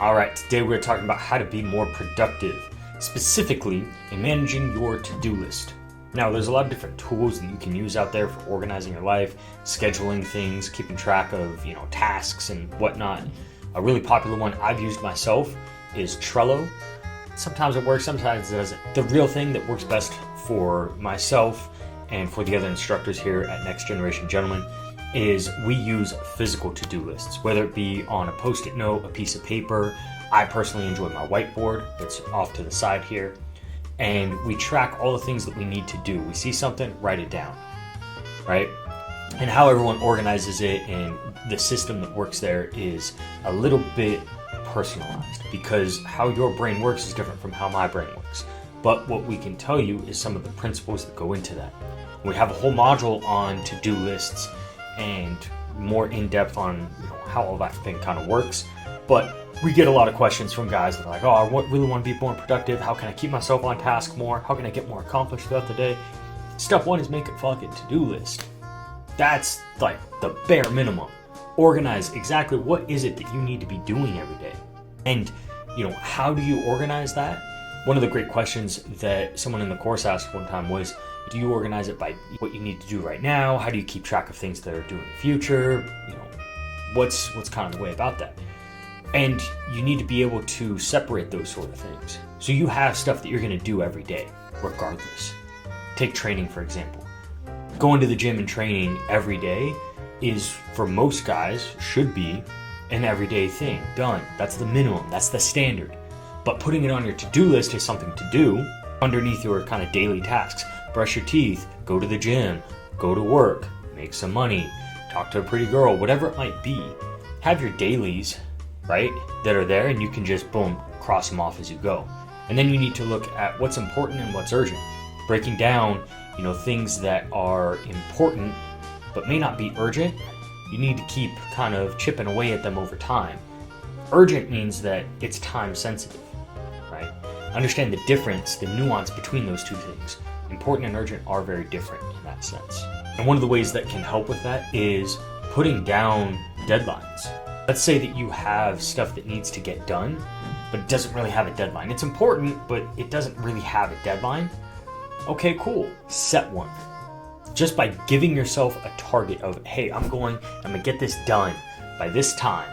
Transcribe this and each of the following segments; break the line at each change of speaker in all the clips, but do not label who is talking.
All right, today we're talking about how to be more productive, specifically in managing your to-do list. Now, there's a lot of different tools that you can use out there for organizing your life, scheduling things, keeping track of, tasks and whatnot. A really popular one I've used myself is Trello. Sometimes it works, sometimes it doesn't. The real thing that works best for myself and for the other instructors here at Next Generation Gentlemen is we use physical to-do lists, whether it be on a post-it note, a piece of paper. I personally enjoy my whiteboard that's off to the side here, and we track all the things that we need to do. We see something, write it down, right? And how everyone organizes it and the system that works there is a little bit personalized, because how your brain works is different from how my brain works. But what we can tell you is some of the principles that go into that. We have a whole module on to-do lists and more in-depth on how all that thing kind of works. But we get a lot of questions from guys that are like, I really want to be more productive. How can I keep myself on task more? How can I get more accomplished throughout the day? Step one is make a fucking to-do list. That's like the bare minimum. Organize exactly what is it that you need to be doing every day. And how do you organize that? One of the great questions that someone in the course asked one time was, do you organize it by what you need to do right now? How do you keep track of things that are due in the future? What's kind of the way about that? And you need to be able to separate those sort of things. So you have stuff that you're going to do every day, regardless. Take training, for example. Going to the gym and training every day is, for most guys, should be an everyday thing. Done. That's the minimum. That's the standard. But putting it on your to-do list is something to do underneath your kind of daily tasks. Brush your teeth, go to the gym, go to work, make some money, talk to a pretty girl, whatever it might be. Have your dailies, right, that are there, and you can just, boom, cross them off as you go. And then you need to look at what's important and what's urgent. Breaking down, things that are important but may not be urgent. You need to keep kind of chipping away at them over time. Urgent means that it's time sensitive, right? Understand the difference, the nuance between those two things. Important and urgent are very different in that sense. And one of the ways that can help with that is putting down deadlines. Let's say that you have stuff that needs to get done, but it doesn't really have a deadline. It's important, but it doesn't really have a deadline. Okay, cool. Set one. Just by giving yourself a target of, hey, I'm gonna get this done by this time.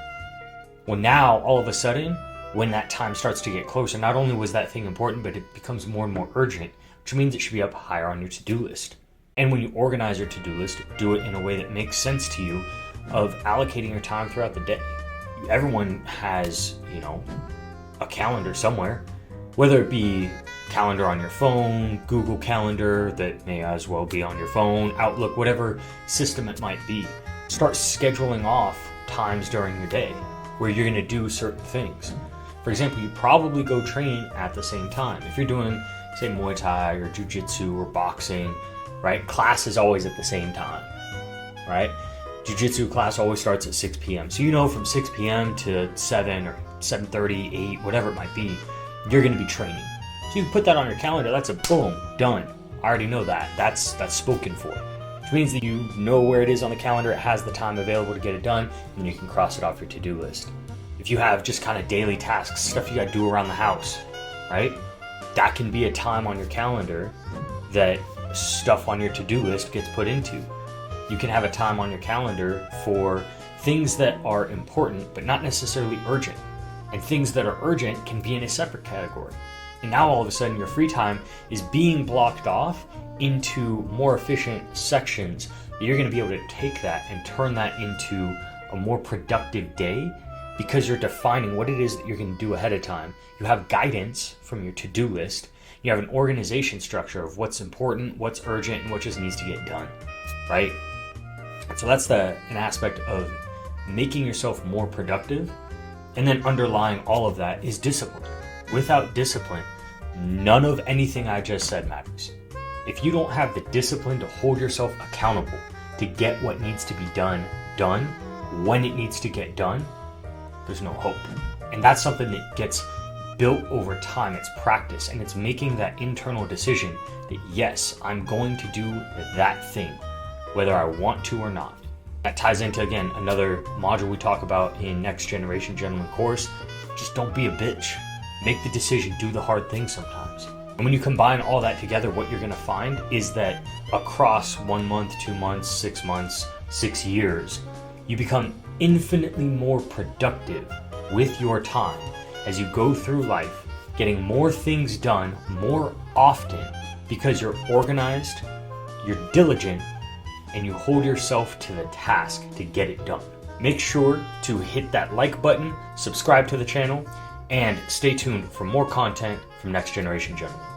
Well, now, all of a sudden, when that time starts to get closer, not only was that thing important, but it becomes more and more urgent, which means it should be up higher on your to-do list. And when you organize your to-do list, do it in a way that makes sense to you of allocating your time throughout the day. Everyone has, a calendar somewhere, whether it be calendar on your phone, Google Calendar that may as well be on your phone, Outlook, whatever system it might be. Start scheduling off times during your day where you're going to do certain things. For example, you probably go train at the same time. If you're doing, say, Muay Thai or Jiu-Jitsu or boxing, right? Class is always at the same time, right? Jiu-Jitsu class always starts at 6 p.m. So from 6 p.m. to 7 or 7:30, 8, whatever it might be, you're going to be training. So you can put that on your calendar. That's a boom, done. I already know that. That's spoken for. Which means that you know where it is on the calendar. It has the time available to get it done, and you can cross it off your to-do list. If you have just kind of daily tasks, stuff you got to do around the house, right? That can be a time on your calendar that stuff on your to-do list gets put into. You can have a time on your calendar for things that are important but not necessarily urgent. And things that are urgent can be in a separate category. And now all of a sudden your free time is being blocked off into more efficient sections that you're going to be able to take that and turn that into a more productive day, because you're defining what it is that you're going to do ahead of time. You have guidance from your to-do list. You have an organization structure of what's important, what's urgent, and what just needs to get done, right? So that's an aspect of making yourself more productive. And then underlying all of that is discipline. Without discipline, none of anything I just said matters. If you don't have the discipline to hold yourself accountable, to get what needs to be done, when it needs to get done, there's no hope. And that's something that gets built over time. It's practice, and it's making that internal decision that, yes, I'm going to do that thing, whether I want to or not. That ties into, again, another module we talk about in Next Generation Gentlemen course, just don't be a bitch. Make the decision, do the hard thing sometimes. And when you combine all that together, what you're gonna find is that across 1 month, 2 months, 6 months, 6 years, you become infinitely more productive with your time as you go through life, getting more things done more often because you're organized, you're diligent, and you hold yourself to the task to get it done. Make sure to hit that like button, subscribe to the channel, and stay tuned for more content from Next Generation General.